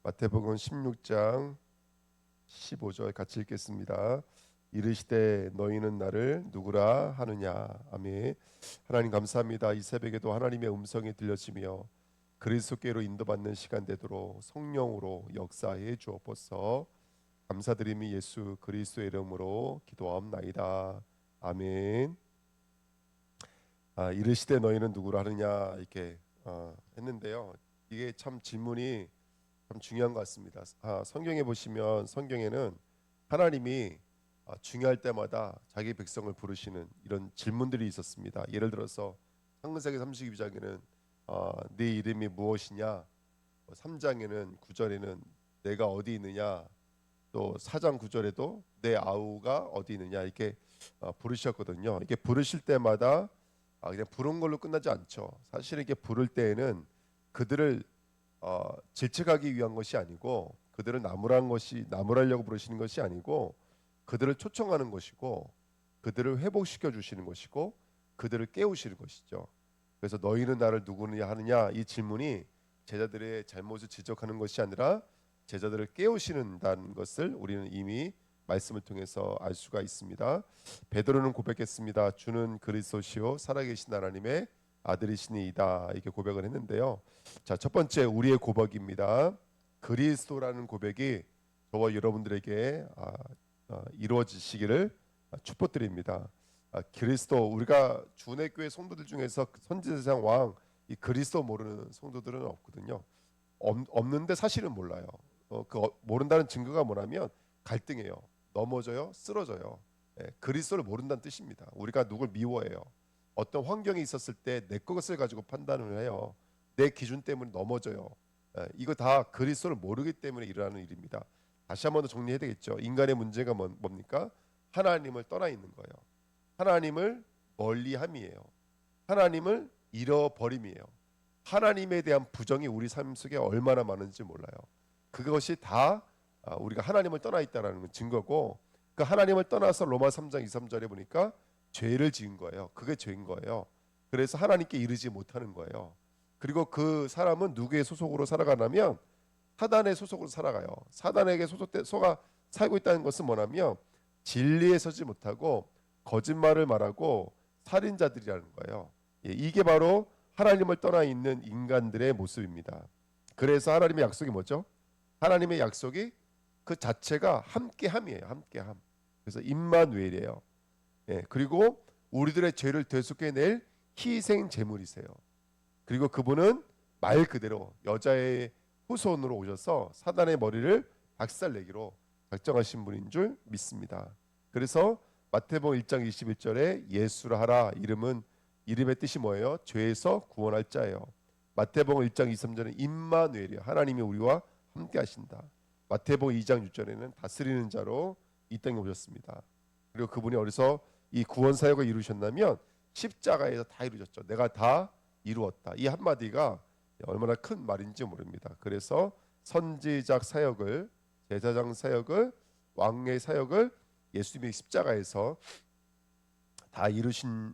마태복음 16장 15절 같이 읽겠습니다. 이르시되 너희는 나를 누구라 하느냐. 아멘. 하나님 감사합니다. 이 새벽에도 하나님의 음성이 들려지며 그리스도께로 인도받는 시간 되도록 성령으로 역사해 주옵소서. 감사드리며 예수 그리스도의 이름으로 기도하옵나이다. 아멘. 이르시되 너희는 누구라 하느냐 이렇게 했는데요. 이게 참 질문이 참 중요한 것 같습니다. 성경에 보시면 성경에는 하나님이 중요할 때마다 자기 백성을 부르시는 이런 질문들이 있었습니다. 예를 들어서 창세기 32장에는 네 이름이 무엇이냐, 3장에는 9절에는 내가 어디 있느냐, 또 4장 9절에도 내 아우가 어디 있느냐 이렇게 부르셨거든요. 이게 부르실 때마다 그냥 부른 걸로 끝나지 않죠. 사실 이렇게 부를 때에는 그들을 질책하기 위한 것이 아니고, 그들을 나무라려고 부르시는 것이 아니고, 그들을 초청하는 것이고, 그들을 회복시켜 주시는 것이고, 그들을 깨우시는 것이죠. 그래서 너희는 나를 누구냐 하느냐 이 질문이 제자들의 잘못을 지적하는 것이 아니라 제자들을 깨우시는다는 것을 우리는 이미 말씀을 통해서 알 수가 있습니다. 베드로는 고백했습니다. 주는 그리스도시요 살아계신 하나님의 아들이시니이다 이렇게 고백을 했는데요. 자, 첫 번째 우리의 고백입니다. 그리스도라는 고백이 저와 여러분들에게 이루어지시기를 축복드립니다. 그리스도, 우리가 주내교회 성도들 중에서 선지자상 왕 이 그리스도 모르는 성도들은 없거든요. 없는데 사실은 몰라요. 모른다는 증거가 뭐냐면 갈등해요. 넘어져요, 쓰러져요. 그리스도를 모른다는 뜻입니다. 우리가 누굴 미워해요. 어떤 환경이 있었을 때 내 것을 가지고 판단을 해요. 내 기준 때문에 넘어져요. 이거 다 그리스도를 모르기 때문에 일어나는 일입니다. 다시 한 번 더 정리해야 되겠죠. 인간의 문제가 뭡니까? 하나님을 떠나 있는 거예요. 하나님을 멀리함이에요. 하나님을 잃어버림이에요. 하나님에 대한 부정이 우리 삶 속에 얼마나 많은지 몰라요. 그것이 다 우리가 하나님을 떠나 있다라는 증거고, 그 하나님을 떠나서 로마 3장 2, 3절에 보니까 죄를 지은 거예요. 그게 죄인 거예요. 그래서 하나님께 이르지 못하는 거예요. 그리고 그 사람은 누구의 소속으로 살아가냐면 사단의 소속으로 살아가요. 사단에게 속아 살고 있다는 것은 뭐냐면 진리에 서지 못하고 거짓말을 말하고 살인자들이라는 거예요. 이게 바로 하나님을 떠나 있는 인간들의 모습입니다. 그래서 하나님의 약속이 뭐죠? 하나님의 약속이 그 자체가 함께함이에요. 함께함. 그래서 임마누엘이에요. 그리고 우리들의 죄를 되속해낼 희생 제물이세요. 그리고 그분은 말 그대로 여자의 후손으로 오셔서 사단의 머리를 박살내기로 작정하신 분인 줄 믿습니다. 그래서 마태복음 1장 21절에 예수라 하라 이름의 뜻이 뭐예요? 죄에서 구원할 자예요. 마태복음 1장 23절에 임마누엘이요. 하나님이 우리와 함께 하신다. 마태복음 2장 6절에는 다스리는 자로 이 땅에 오셨습니다. 그리고 그분이 어디서 이 구원 사역을 이루셨냐면 십자가에서 다 이루셨죠. 내가 다 이루었다. 이 한마디가 얼마나 큰 말인지 모릅니다. 그래서 선지자 사역을, 제사장 사역을, 왕의 사역을 예수님의 십자가에서 다 이루신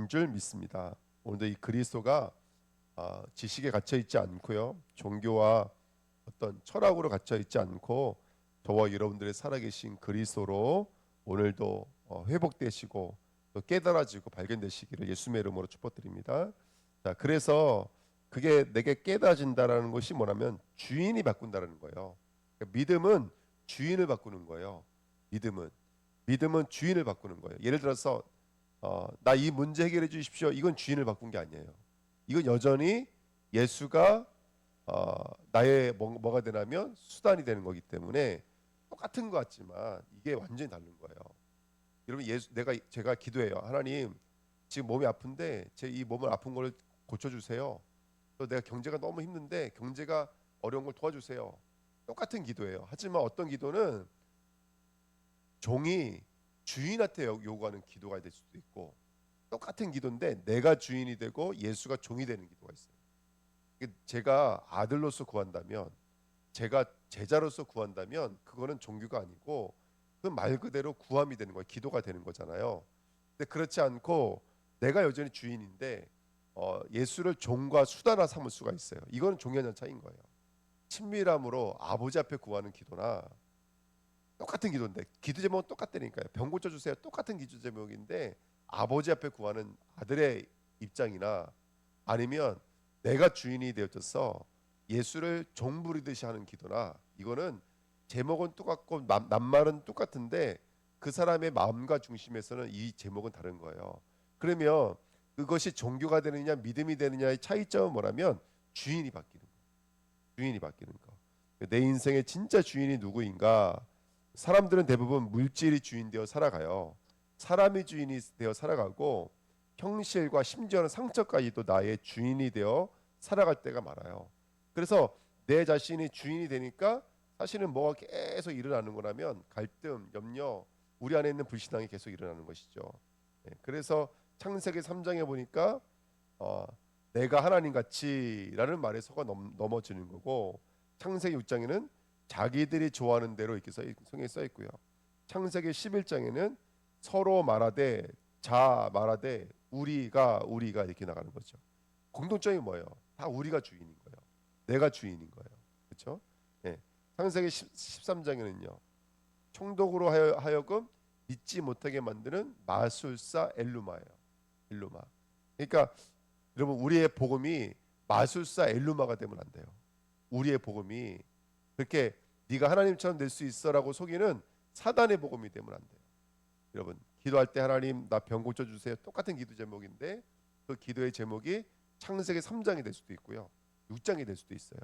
줄 믿습니다. 오늘도 이 그리스도가 지식에 갇혀 있지 않고요, 종교와 어떤 철학으로 갇혀 있지 않고 저와 여러분들의 살아계신 그리스도로 오늘도 회복되시고 또 깨달아지고 발견되시기를 예수님의 이름으로 축복드립니다. 자, 그래서 그게 내게 깨달아진다라는 것이 뭐냐면 주인이 바꾼다라는 거예요. 그러니까 믿음은 주인을 바꾸는 거예요. 믿음은 주인을 바꾸는 거예요. 예를 들어서 나 이 문제 해결해 주십시오. 이건 주인을 바꾼 게 아니에요. 이건 여전히 예수가 나의 뭐가 되냐면 수단이 되는 거기 때문에 똑같은 것 같지만 이게 완전히 다른 거예요. 여러분, 제가 기도해요. 하나님, 지금 몸이 아픈데 제 이 몸을 아픈 걸 고쳐주세요. 또 내가 경제가 너무 힘든데 경제가 어려운 걸 도와주세요. 똑같은 기도예요. 하지만 어떤 기도는 종이 주인한테 요구하는 기도가 될 수도 있고, 똑같은 기도인데 내가 주인이 되고 예수가 종이 되는 기도가 있어요. 제가 아들로서 구한다면, 제가 제자로서 구한다면 그거는 종교가 아니고 그 말 그대로 구함이 되는 거예요. 기도가 되는 거잖아요. 근데 그렇지 않고 내가 여전히 주인인데 예수를 종과 수단화 삼을 수가 있어요. 이거는 종교적 차이인 거예요. 친밀함으로 아버지 앞에 구하는 기도나 똑같은 기도인데 기도 제목은 똑같다니까요. 병 고쳐 주세요. 똑같은 기도 제목인데 아버지 앞에 구하는 아들의 입장이나 아니면 내가 주인이 되어져서 예수를 종 부리듯이 하는 기도나 이거는 제목은 똑같고 낱말은 똑같은데 그 사람의 마음과 중심에서는 이 제목은 다른 거예요. 그러면 그것이 종교가 되느냐 믿음이 되느냐의 차이점은 뭐라면 주인이 바뀌는 거. 주인이 바뀌는 거. 내 인생의 진짜 주인이 누구인가? 사람들은 대부분 물질이 주인 되어 살아가요. 사람이 주인이 되어 살아가고 형실과 심지어는 상처까지도 나의 주인이 되어 살아갈 때가 많아요. 그래서 내 자신이 주인이 되니까 사실은 뭐가 계속 일어나는 거라면 갈등, 염려, 우리 안에 있는 불신앙이 계속 일어나는 것이죠. 그래서 창세기 3장에 보니까 내가 하나님 같이라는 말에 속아 넘어지는 거고 창세기 6장에는 자기들이 좋아하는 대로 이렇게 성경에 써 있고요. 창세기 11장에는 서로 말하되 자 말하되 우리가 이렇게 나가는 거죠. 공통점이 뭐예요? 다 우리가 주인인 거예요. 내가 주인인 거예요. 그렇죠? 예. 창세기 13장에는요. 총독으로 하여금 믿지 못하게 만드는 마술사 엘루마예요. 엘루마. 그러니까 여러분 우리의 복음이 마술사 엘루마가 되면 안 돼요. 우리의 복음이 그렇게 네가 하나님처럼 될 수 있어라고 속이는 사단의 복음이 되면 안 돼요. 여러분 기도할 때 하나님 나 병 고쳐 주세요. 똑같은 기도 제목인데 그 기도의 제목이 창세기 3장이 될 수도 있고요. 6장이 될 수도 있어요.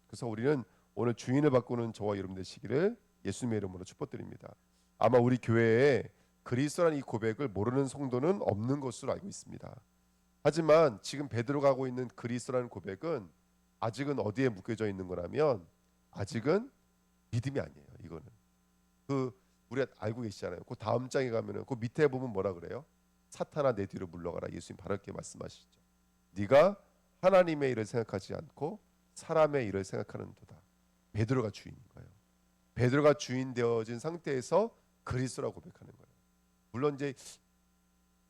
그래서 우리는 오늘 주인을 바꾸는 저와 여러분 되시기를 예수님의 이름으로 축복드립니다. 아마 우리 교회에 그리스도라는 이 고백을 모르는 성도는 없는 것으로 알고 있습니다. 하지만 지금 베드로가 하고 있는 그리스도라는 고백은 아직은 어디에 묶여져 있는 거라면 아직은 믿음이 아니에요. 이거는 그 우리가 알고 계시잖아요. 그 다음 장에 가면은 그 밑에 보면 뭐라 그래요? 사탄아 내 뒤로 물러가라. 예수님 바르게 말씀하시죠. 네가 하나님의 일을 생각하지 않고 사람의 일을 생각하는도다. 베드로가 주인인 거예요. 베드로가 주인 되어진 상태에서 그리스도라고 고백하는 거예요. 물론 이제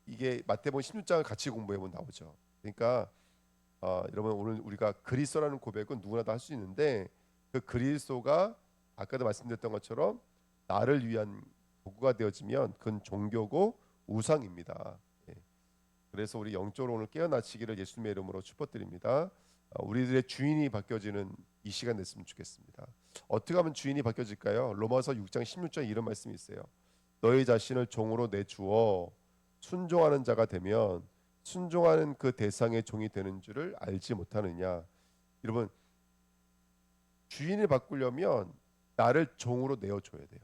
이게 마태복음 16장을 같이 공부해보면 나오죠. 그러니까 여러분 오늘 우리가 그리스도라는 고백은 누구나 다 할 수 있는데 그 그리스도가 아까도 말씀드렸던 것처럼 나를 위한 도구가 되어지면 그건 종교고 우상입니다. 예. 그래서 우리 영적으로 오늘 깨어나시기를 예수님의 이름으로 축복드립니다. 우리들의 주인이 바뀌어지는 이 시간 됐으면 좋겠습니다. 어떻게 하면 주인이 바뀌어질까요? 로마서 6장 16절 이런 말씀이 있어요. 너희 자신을 종으로 내주어 순종하는 자가 되면 순종하는 그 대상의 종이 되는 줄을 알지 못하느냐. 여러분 주인을 바꾸려면 나를 종으로 내어줘야 돼요.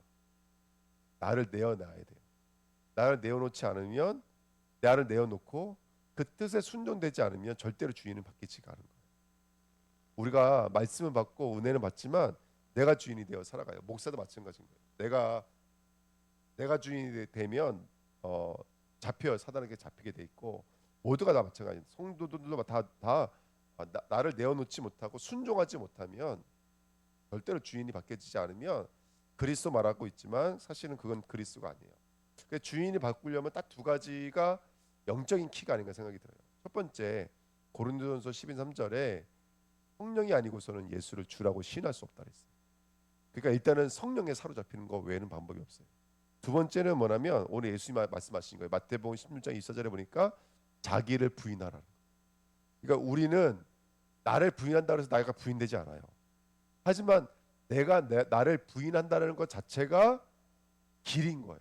나를 내어놔야 돼요. 나를 내어놓지 않으면 나를 내어놓고 그 뜻에 순종되지 않으면 절대로 주인은 바뀌지가 않은 거예요. 우리가 말씀을 받고 은혜는 받지만 내가 주인이 되어 살아가요. 목사도 마찬가지인 거예요. 내가 주인이 되면 잡혀요. 사단에게 잡히게 돼 있고 모두가 다 마찬가지예요. 성도들도 다 나를 내어놓지 못하고 순종하지 못하면 절대로 주인이 바뀌어지지 않으면 그리스도 말하고 있지만 사실은 그건 그리스도가 아니에요. 그 주인이 바꾸려면 딱 두 가지가 영적인 키가 아닌가 생각이 들어요. 첫 번째 고린도전서 12:3절에 성령이 아니고서는 예수를 주라고 시인할 수 없다 그랬어요. 그러니까 일단은 성령에 사로잡히는 거 외에는 방법이 없어요. 두 번째는 뭐냐면 오늘 예수님이 말씀하신 거예요. 마태복음 16장 24절에 보니까 자기를 부인하라는 거예요. 그러니까 우리는 나를 부인한다 그래서 나가 부인되지 않아요. 하지만 내가 나를 부인한다는 것 자체가 길인 거예요.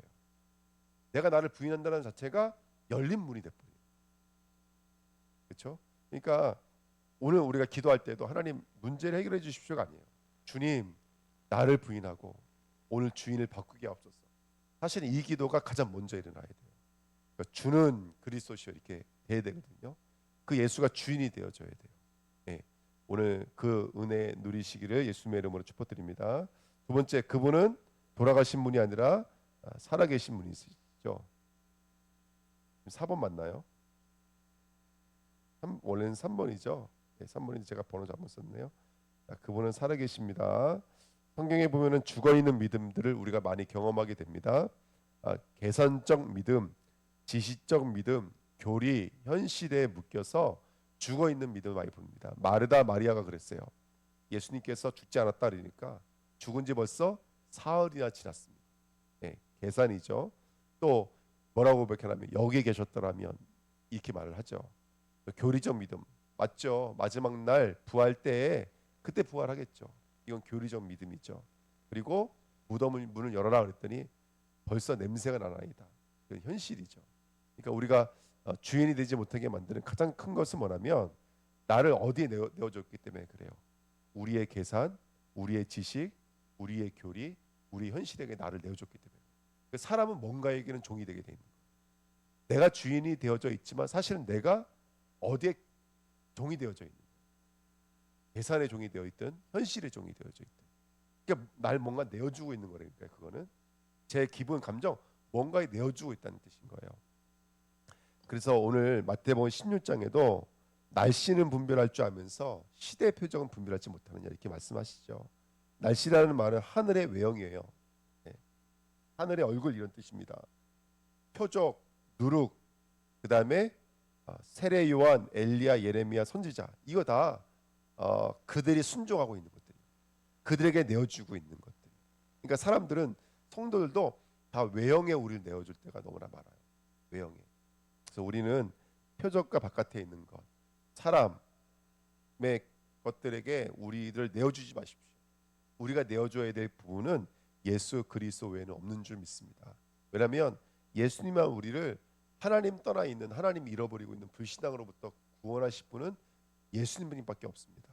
내가 나를 부인한다는 자체가 열린 문이 돼버려요. 그렇죠? 그러니까 오늘 우리가 기도할 때도 하나님 문제를 해결해 주십시오가 아니에요. 주님 나를 부인하고 오늘 주인을 바꾸게 하옵소서. 사실 이 기도가 가장 먼저 일어나야 돼요. 그러니까 주는 그리스도시여 이렇게 돼야 되거든요. 그 예수가 주인이 되어줘야 돼요. 네. 오늘 그 은혜 누리시기를 예수님의 이름으로 축복드립니다. 두 번째 그분은 돌아가신 분이 아니라 살아계신 분이시죠. 4번 맞나요? 원래는 3번이죠. 네, 3번인데 제가 번호 잘못 썼네요. 그분은 살아계십니다. 성경에 보면은 죽어있는 믿음들을 우리가 많이 경험하게 됩니다. 계산적 믿음, 지시적 믿음, 교리, 현 시대에 묶여서 죽어있는 믿음을 많이 봅니다. 마르다 마리아가 그랬어요. 예수님께서 죽지 않았다 그러니까 죽은 지 벌써 사흘이나 지났습니다. 예, 계산이죠. 또 뭐라고 고백하냐면 여기 계셨더라면 이렇게 말을 하죠. 교리적 믿음 맞죠. 마지막 날 부활 때에 그때 부활하겠죠. 이건 교리적 믿음이죠. 그리고 무덤을 문을 열어라 그랬더니 벌써 냄새가 나나이다. 이건 현실이죠. 그러니까 우리가 주인이 되지 못하게 만드는 가장 큰 것은 뭐냐면 나를 어디에 내어줬기 때문에 그래요. 우리의 계산, 우리의 지식, 우리의 교리, 우리 현실에게 나를 내어줬기 때문에. 사람은 뭔가에게는 종이 되게 돼 있는 거예요. 내가 주인이 되어져 있지만 사실은 내가 어디에 종이 되어져 있는 거예요. 계산의 종이 되어 있든 현실의 종이 되어져 있든. 그러니까 날 뭔가 내어주고 있는 거니까 그거는 제 기분, 감정 뭔가에 내어주고 있다는 뜻인 거예요. 그래서 오늘 마태복음 16장에도 날씨는 분별할 줄 알면서 시대의 표적은 분별하지 못하느냐 이렇게 말씀하시죠. 날씨라는 말은 하늘의 외형이에요. 네. 하늘의 얼굴 이런 뜻입니다. 표적, 누룩, 그 다음에 세례 요한, 엘리야, 예레미야, 선지자 이거 다 그들이 순종하고 있는 것들이 그들에게 내어주고 있는 것들. 그러니까 사람들은 성도들도 다 외형에 우리를 내어줄 때가 너무나 많아요. 외형에. 그래서 우리는 표적과 바깥에 있는 것, 사람의 것들에게 우리를 내어주지 마십시오. 우리가 내어줘야 될 부분은 예수 그리스도 외에는 없는 줄 믿습니다. 왜냐하면 예수님만 우리를 하나님 떠나 있는 하나님 잃어버리고 있는 불신앙으로부터 구원하실 분은 예수님뿐밖에 없습니다.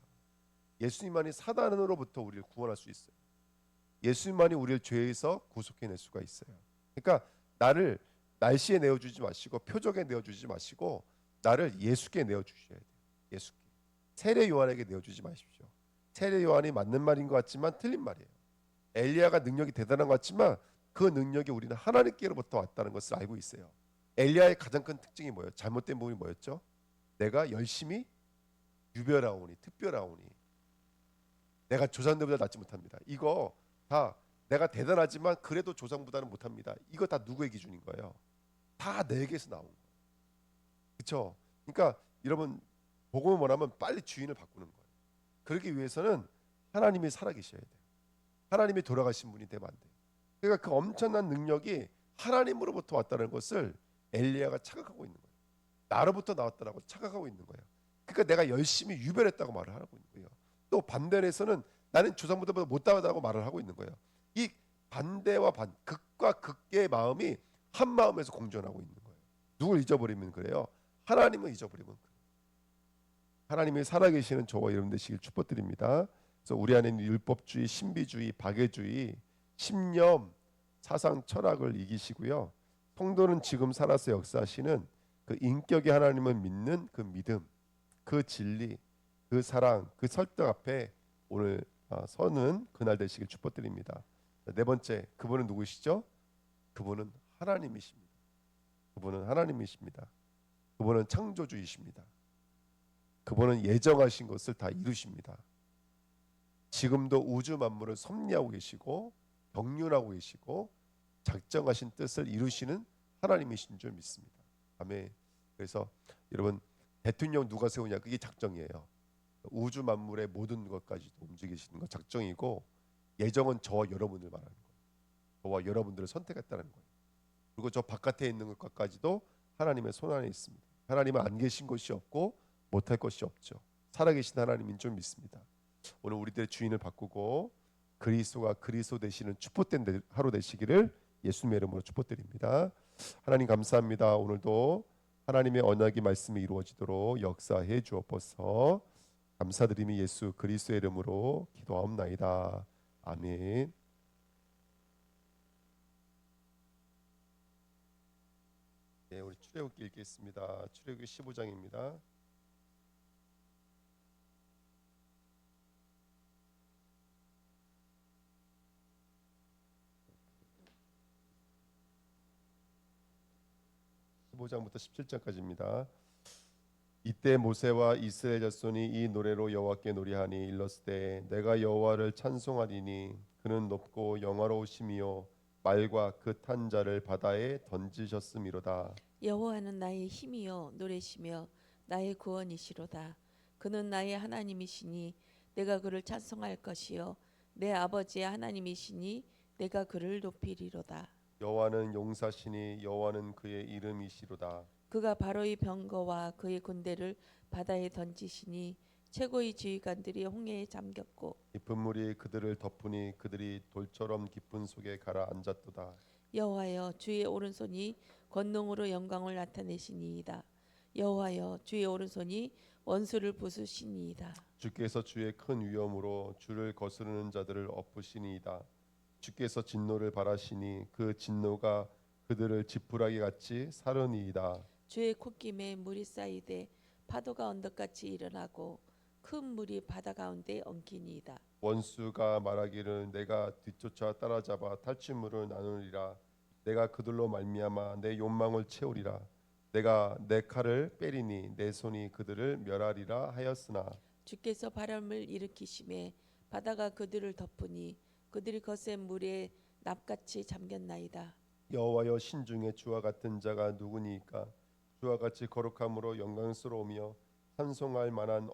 예수님만이 사단으로부터 우리를 구원할 수 있어요. 예수님만이 우리를 죄에서 구속해낼 수가 있어요. 그러니까 나를 날씨에 내어주지 마시고 표적에 내어주지 마시고 나를 예수께 내어주셔야 돼요. 예수께. 세례 요한에게 내어주지 마십시오. 세례 요한이 맞는 말인 것 같지만 틀린 말이에요. 엘리야가 능력이 대단한 것 같지만 그 능력이 우리는 하나님께로부터 왔다는 것을 알고 있어요. 엘리야의 가장 큰 특징이 뭐예요? 잘못된 부분이 뭐였죠? 내가 열심히 유별하오니 특별하오니 내가 조상들보다 낫지 못합니다. 이거 다 내가 대단하지만 그래도 조상보다는 못합니다. 이거 다 누구의 기준인 거예요? 다 내게서 나온 거예요. 그렇죠? 그러니까 여러분 복음을 원하면 빨리 주인을 바꾸는 거예요. 그러기 위해서는 하나님이 살아계셔야 돼요. 하나님이 돌아가신 분이 되면 안 돼요. 그러니까 그 엄청난 능력이 하나님으로부터 왔다는 것을 엘리야가 착각하고 있는 거예요. 나로부터 나왔다라고 착각하고 있는 거예요. 그러니까 내가 열심히 유별했다고 말을 하고 있는 거예요. 또 반대에서는 나는 조상보다 못하다고 말을 하고 있는 거예요. 이 반대와 극과 극의 마음이 한 마음에서 공존하고 있는 거예요. 누굴 잊어버리면 그래요. 하나님을 잊어버리면 그래요. 하나님이 살아계시는 저와 여러분 되시길 축복드립니다. 그래서 우리 안에는 율법주의, 신비주의, 박애주의, 신념, 사상, 철학을 이기시고요. 성도는 지금 살아서 역사하시는 그 인격의 하나님을 믿는 그 믿음, 그 진리, 그 사랑, 그 설득 앞에 오늘 서는 그날 되시길 축복드립니다. 네 번째, 그분은 누구시죠? 그분은 하나님이십니다. 그분은 하나님이십니다. 그분은 창조주이십니다. 그분은 예정하신 것을 다 이루십니다. 지금도 우주 만물을 섭리하고 계시고 경륜하고 계시고 작정하신 뜻을 이루시는 하나님이신 줄 믿습니다. 아멘. 그래서 여러분 대통령 누가 세우냐 그게 작정이에요. 우주 만물의 모든 것까지도 움직이시는 것 작정이고 예정은 저와 여러분을 말하는 거예요. 저와 여러분들을 선택했다는 거예요. 그리고 저 바깥에 있는 것까지도 하나님의 손 안에 있습니다. 하나님은 안 계신 것이 없고 못할 것이 없죠. 살아계신 하나님인 줄 믿습니다. 오늘 우리들의 주인을 바꾸고 그리스도가 그리스도 되시는 축복된 하루 되시기를 예수님의 이름으로 축복드립니다. 하나님 감사합니다. 오늘도 하나님의 언약의 말씀이 이루어지도록 역사해 주옵소서. 감사드리며 예수 그리스도의 이름으로 기도하옵나이다. 아멘. 네, 우리 출애굽기 읽겠습니다. 출애굽기 15장입니다. 부터 17장까지입니다. 이때 모세와 이스라엘 자손이 이 노래로 여호와께 노래하니 일렀으되 내가 여호와를 찬송하리니 그는 높고 영화로우심이요 말과 그 탄 자를 바다에 던지셨음이로다. 여호와는 나의 힘이요 노래시며 나의 구원이시로다. 그는 나의 하나님이시니 내가 그를 찬송할 것이요 내 아버지의 하나님이시니 내가 그를 높이리로다. 여호와는 용사시니 여호와는 그의 이름이시로다. 그가 바로의 병거와 그의 군대를 바다에 던지시니 최고의 지휘관들이 홍해에 잠겼고 깊은 물이 그들을 덮으니 그들이 돌처럼 깊은 속에 가라앉았도다. 여호와여 주의 오른손이 권능으로 영광을 나타내시니이다. 여호와여 주의 오른손이 원수를 부수시니이다. 주께서 주의 큰 위엄으로 주를 거스르는 자들을 엎으시니이다. 주께서 진노를 발하시니 그 진노가 그들을 지푸라기 같이 사르니이다. 주의 콧김에 물이 쌓이되 파도가 언덕같이 일어나고 큰 물이 바다 가운데 엉키니이다. 원수가 말하기를 내가 뒤쫓아 따라잡아 탈취물을 나누리라. 내가 그들로 말미암아 내 욕망을 채우리라. 내가 내 칼을 빼리니 내 손이 그들을 멸하리라 하였으나 주께서 바람을 일으키심에 바다가 그들을 덮으니 그들이 거센 물에 납같이 잠겼나이다. 여호와여 신중에 주와 같은 자가 누구니이까? 주와 같이 거룩함으로 영광스러우며 찬송할 만한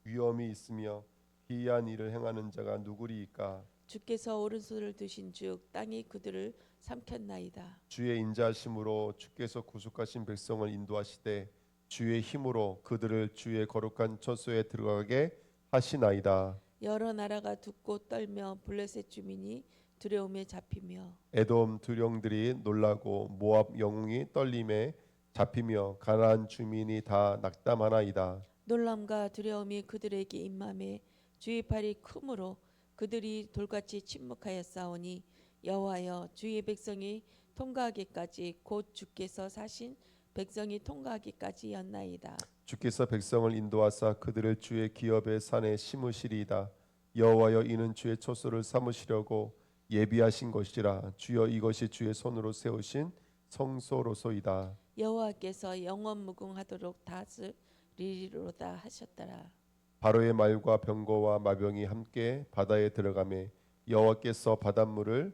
위엄이 있으며 기이한 일을 행하는 자가 누구리이까? 주께서 오른손을 드신 즉 땅이 그들을 삼켰나이다. 주의 인자하심으로 주께서 구속하신 백성을 인도하시되 주의 힘으로 그들을 주의 거룩한 처소에 들어가게 하시나이다. 여러 나라가 듣고 떨며 블레셋 주민이 두려움에 잡히며 에돔 두령들이 놀라고 모압 영웅이 떨림에 잡히며 가나안 주민이 다 낙담하나이다. 놀람과 두려움이 그들에게 임함에 주의 팔이 크므로 그들이 돌같이 침묵하였사오니 여호와여 주의 백성이 통과하기까지 곧 주께서 사신 백성이 통과하기까지였나이다. 주께서 백성을 인도하사 그들을 주의 기업의 산에 심으시리이다. 여호와여 이는 주의 처소를 삼으시려고 예비하신 것이라. 주여 이것이 주의 손으로 세우신 성소로소이다. 여호와께서 영원 무궁하도록 다스리리로다 하셨더라. 바로의 말과 병거와 마병이 함께 바다에 들어가매 여호와께서 바닷물을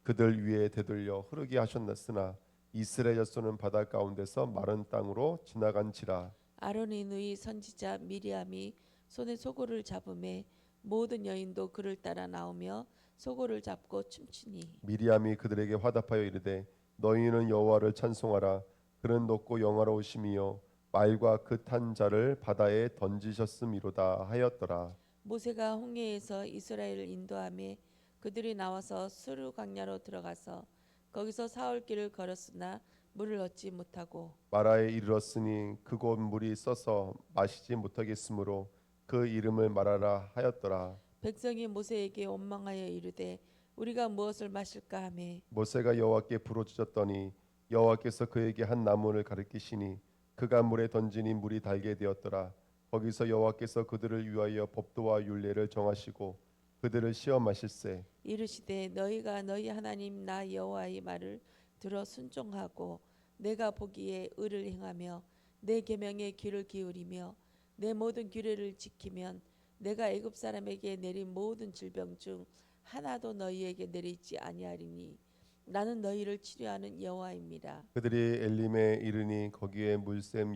그들 위에 되돌려 흐르게 하셨으나 이스라엘 자손은 바다 가운데서 마른 땅으로 지나간지라. 아론의 누이 선지자 미리암이 손에 소고를 잡음에 모든 여인도 그를 따라 나오며 소고를 잡고 춤추니 미리암이 그들에게 화답하여 이르되 너희는 여호와를 찬송하라. 그는 높고 영화로우심이요 말과 그 탄 자를 바다에 던지셨음이로다 하였더라. 모세가 홍해에서 이스라엘을 인도하며 그들이 나와서 수르 광야로 들어가서 거기서 사흘길을 걸었으나 물을 얻지 못하고 마라에 이르렀으니 그곳 물이 써서 마시지 못하겠으므로 그 이름을 마라라 하였더라. 백성이 모세에게 원망하여 이르되 우리가 무엇을 마실까 하매 모세가 여호와께 부르짖었더니 여호와께서 그에게 한 나무를 가리키시니 그가 물에 던지니 물이 달게 되었더라. 거기서 여호와께서 그들을 위하여 법도와 율례를 정하시고 그들을 시험하실세. 이르시되 너희가 너희 하나님 나 여호와의 말을 들어 순종하고 내가 보기에 의를 행하며 내 계명에 귀를 기울이며 내 모든 규례를 지키면 내가 애굽 사람에게 내린 모든 질병 중 하나도 너희에게 내리지 아니하리니 나는 너희를 치료하는 여호와입니다. 그들이 엘림에 이르니 거기에 물샘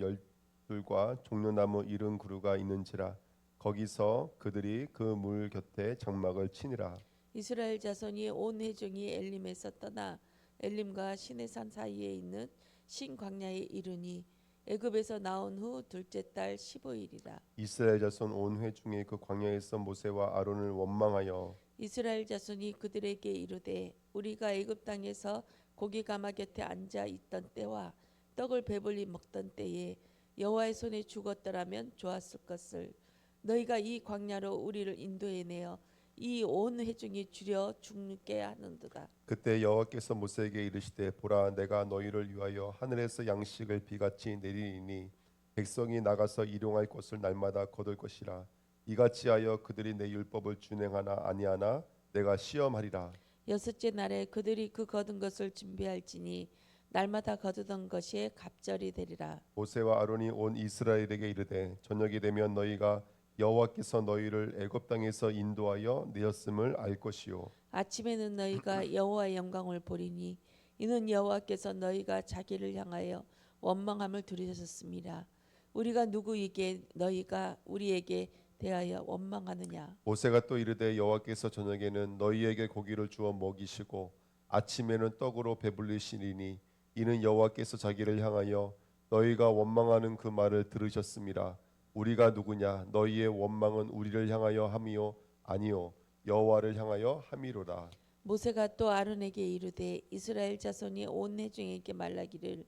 12과 종려나무 70그루가 있는지라. 거기서 그들이 그 물 곁에 장막을 치니라. 이스라엘 자손이 온 회중이 엘림에서 떠나 엘림과 시내산 사이에 있는 신 광야에 이르니 애굽에서 나온 후 둘째 달 15일이라. 이스라엘 자손 온 회중이 그 광야에서 모세와 아론을 원망하여 이스라엘 자손이 그들에게 이르되 우리가 애굽 땅에서 고기 가마 곁에 앉아 있던 때와 떡을 배불리 먹던 때에 여호와의 손에 죽었더라면 좋았을 것을 너희가 이 광야로 우리를 인도해 내어 이 온 회중이 주려 죽게 하는도다. 그때 여호와께서 모세에게 이르시되 보라 내가 너희를 위하여 하늘에서 양식을 비같이 내리니 백성이 나가서 일용할 것을 날마다 거둘 것이라. 이같이 하여 그들이 내 율법을 준행하나 아니하나 내가 시험하리라. 여섯째 날에 그들이 그 거둔 것을 준비할지니 날마다 거두던 것이 갑절이 되리라. 모세와 아론이 온 이스라엘에게 이르되 저녁이 되면 너희가 여호와께서 너희를 애굽 땅에서 인도하여 내었음을 알 것이요 아침에는 너희가 여호와의 영광을 보리니 이는 여호와께서 너희가 자기를 향하여 원망함을 들으셨습니다. 우리가 누구에게 너희가 우리에게 대하여 원망하느냐. 모세가 또 이르되 여호와께서 저녁에는 너희에게 고기를 주어 먹이시고 아침에는 떡으로 배불리시리니 이는 여호와께서 자기를 향하여 너희가 원망하는 그 말을 들으셨음이라. 우리가 누구냐? 너희의 원망은 우리를 향하여 함이요 아니요 여호와를 향하여 함이로라. 모세가 또 아론에게 이르되 이스라엘 자손이 온 회중에게 말하기를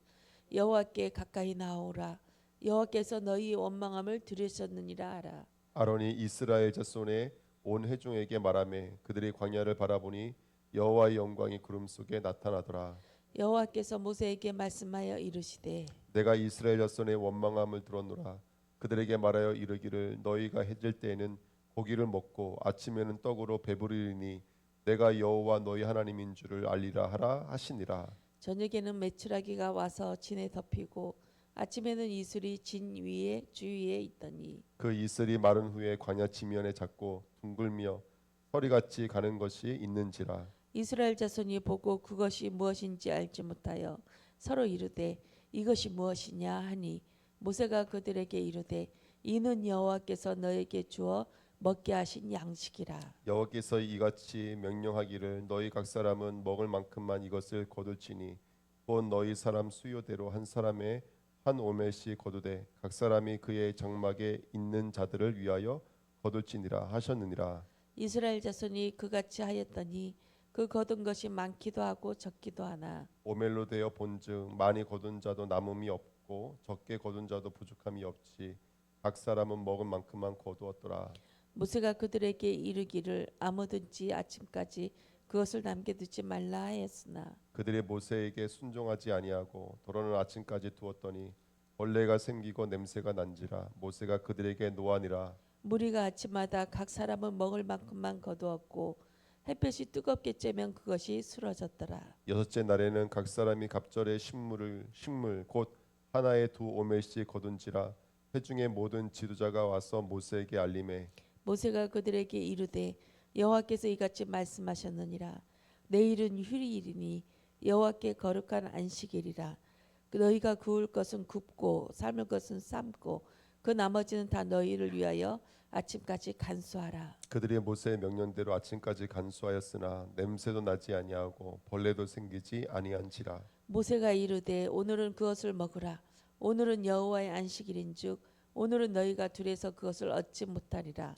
여호와께 가까이 나오라. 여호와께서 너희 원망함을 들으셨느니라 하라. 아론이 이스라엘 자손의 온 회중에게 말하매 그들이 광야를 바라보니 여호와의 영광이 구름 속에 나타나더라. 여호와께서 모세에게 말씀하여 이르시되 내가 이스라엘 자손의 원망함을 들었노라. 그들에게 말하여 이르기를 너희가 해질 때에는 고기를 먹고 아침에는 떡으로 배부르리니 내가 여호와 너희 하나님인 줄을 알리라 하라 하시니라. 저녁에는 메추라기가 와서 진에 덮이고 아침에는 이슬이 진 위에 주위에 있더니 그 이슬이 마른 후에 광야 지면에 작고 둥글며 서리같이 가는 것이 있는지라. 이스라엘 자손이 보고 그것이 무엇인지 알지 못하여 서로 이르되 이것이 무엇이냐 하니 모세가 그들에게 이르되 이는 여호와께서 너에게 주어 먹게 하신 양식이라. 여호와께서 이같이 명령하기를 너희 각 사람은 먹을 만큼만 이것을 거둘지니 곧 너희 사람 수요대로 한 사람의 한 오멜씩 거두되 각 사람이 그의 장막에 있는 자들을 위하여 거둘지니라 하셨느니라. 이스라엘 자손이 그같이 하였더니 그 거둔 것이 많기도 하고 적기도 하나 오멜로 되어 본즉 많이 거둔 자도 남음이 없고 적게 거둔 자도 부족함이 없지 각 사람은 먹은 만큼만 거두었더라. 모세가 그들에게 이르기를 아무든지 아침까지 그것을 남겨두지 말라 하였으나 그들이 모세에게 순종하지 아니하고 도로는 아침까지 두었더니 벌레가 생기고 냄새가 난지라. 모세가 그들에게 노하니라. 무리가 아침마다 각 사람은 먹을 만큼만 거두었고 햇볕이 뜨겁게 쬐면 그것이 쓰러졌더라. 여섯째 날에는 각 사람이 갑절의 식물 곧 하나에 두 오멜씩 거둔지라. 회중의 모든 지도자가 와서 모세에게 알림해 모세가 그들에게 이르되 여호와께서 이같이 말씀하셨느니라. 내일은 휴일이니 여호와께 거룩한 안식일이라. 너희가 구울 것은 굽고 삶을 것은 삶고 그 나머지는 다 너희를 위하여 아침까지 간수하라. 그들이 모세의 명령대로 아침까지 간수하였으나 냄새도 나지 아니하고 벌레도 생기지 아니한지라. 모세가 이르되 오늘은 그것을 먹으라. 오늘은 여호와의 안식일인즉 오늘은 너희가 둘에서 그것을 얻지 못하리라.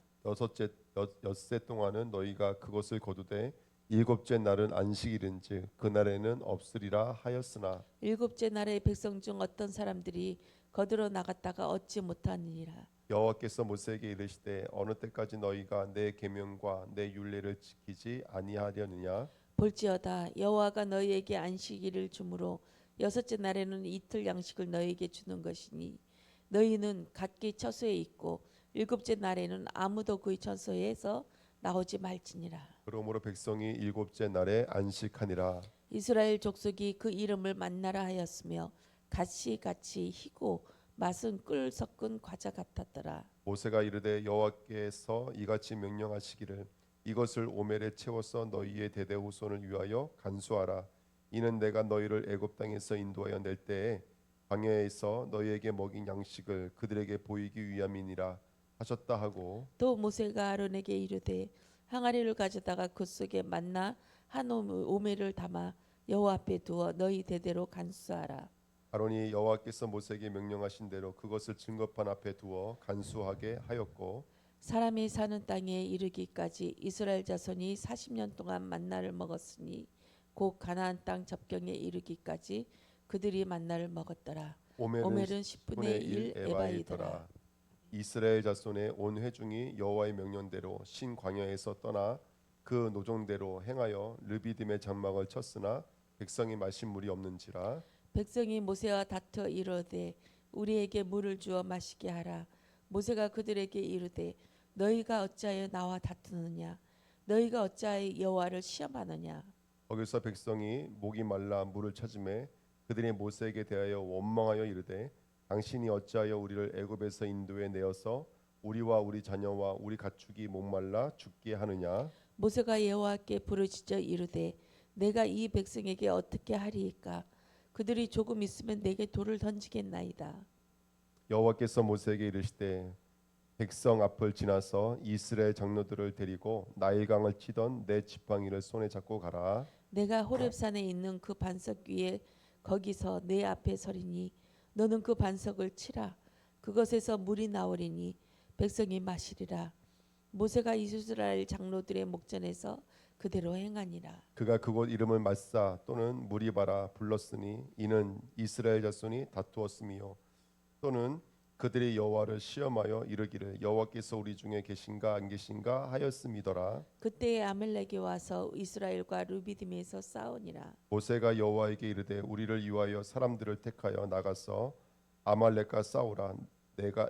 엿새 동안은 너희가 그것을 거두되 일곱째 날은 안식일인즉 그날에는 없으리라 하였으나 일곱째 날에 백성 중 어떤 사람들이 거들어 나갔다가 얻지 못하니라. 여호와께서 모세에게 이르시되 어느 때까지 너희가 내 계명과 내 율례를 지키지 아니하려느냐. 볼지어다 여호와가 너희에게 안식일을 주므로 여섯째 날에는 이틀 양식을 너희에게 주는 것이니 너희는 각기 처소에 있고 일곱째 날에는 아무도 그의 처소에서 나오지 말지니라. 그러므로 백성이 일곱째 날에 안식하니라. 이스라엘 족속이 그 이름을 만나라 하였으며 같이 희고 맛은 꿀 섞은 과자 같았더라. 모세가 이르되 여호와께서 이같이 명령하시기를 이것을 오멜에 채워서 너희의 대대 후손을 위하여 간수하라. 이는 내가 너희를 애굽 땅에서 인도하여 낼 때에 광야에서 너희에게 먹인 양식을 그들에게 보이기 위함이니라 하셨다 하고 또 모세가 아론에게 이르되 항아리를 가져다가 그 속에 만나 한 오멜을 담아 여호와 앞에 두어 너희 대대로 간수하라. 아론이 여호와께서 모세에게 명령하신 대로 그것을 증거판 앞에 두어 간수하게 하였고 사람이 사는 땅에 이르기까지 이스라엘 자손이 40년 동안 만나를 먹었으니 곧 가나안 땅 접경에 이르기까지 그들이 만나를 먹었더라. 오멜은 10분의 1 에바이더라. 이스라엘 자손의 온 회중이 여호와의 명령대로 신 광야에서 떠나 그 노종대로 행하여 르비딤의 장막을 쳤으나 백성이 마신 물이 없는지라. 백성이 모세와 다투어 이르되 우리에게 물을 주어 마시게 하라. 모세가 그들에게 이르되 너희가 어찌하여 나와 다투느냐. 너희가 어찌하여 여호와를 시험하느냐. 거기서 백성이 목이 말라 물을 찾음에 그들이 모세에게 대하여 원망하여 이르되 당신이 어찌하여 우리를 애굽에서 인도해 내어서 우리와 우리 자녀와 우리 가축이 목말라 죽게 하느냐. 모세가 여호와께 부르짖어 이르되 내가 이 백성에게 어떻게 하리이까. 그들이 조금 있으면 내게 돌을 던지겠나이다. 여호와께서 모세에게 이르시되 백성 앞을 지나서 이스라엘 장로들을 데리고 나일강을 치던 내 지팡이를 손에 잡고 가라. 내가 호렙산에 있는 그 반석 위에 거기서 내 앞에 서리니 너는 그 반석을 치라. 그것에서 물이 나오리니 백성이 마시리라. 모세가 이스라엘 장로들의 목전에서 그대로 행하니라. 그가 그곳 이름을 마사 또는 무리바라 불렀으니 이는 이스라엘 자손이 다투었음이요 또는 그들이 여호와를 시험하여 이르기를 여호와께서 우리 중에 계신가 안 계신가 하였음이더라. 그때에 아말렉이 와서 이스라엘과 루비딤에서 싸우니라. 모세가 여호와에게 이르되 우리를 위하여 사람들을 택하여 나가서 아말렉과 싸우라.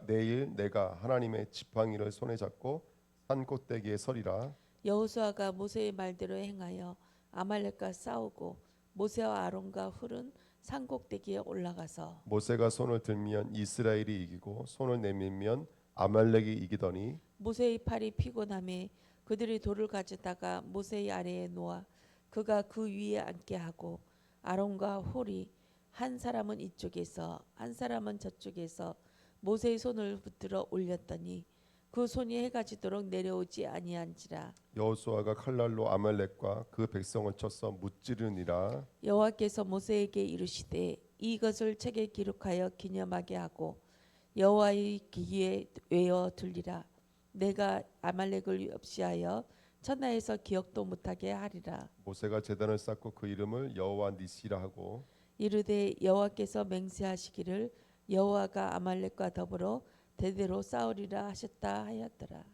내일 내가 하나님의 지팡이를 손에 잡고 산 꼭대기에 서리라. 여호수아가 모세의 말대로 행하여 아말렉과 싸우고 모세와 아론과 훌은 산 꼭대기에 올라가서 모세가 손을 들면 이스라엘이 이기고 손을 내밀면 아말렉이 이기더니 모세의 팔이 피곤함에 그들이 돌을 가져다가 모세의 아래에 놓아 그가 그 위에 앉게 하고 아론과 홀이 한 사람은 이쪽에서 한 사람은 저쪽에서 모세의 손을 붙들어 올렸더니 그 손이 해가 지도록 내려오지 아니한지라. 여호수아가 칼날로 아말렉과 그 백성을 쳐서 무찌르니라. 여호와께서 모세에게 이르시되 이것을 책에 기록하여 기념하게 하고 여호와의 귀에 외어 들리라. 내가 아말렉을 없이하여 천하에서 기억도 못하게 하리라. 모세가 제단을 쌓고 그 이름을 여호와 니시라 하고 이르되 여호와께서 맹세하시기를 여호와가 아말렉과 더불어 대대로 싸우리라 하셨다 하였더라.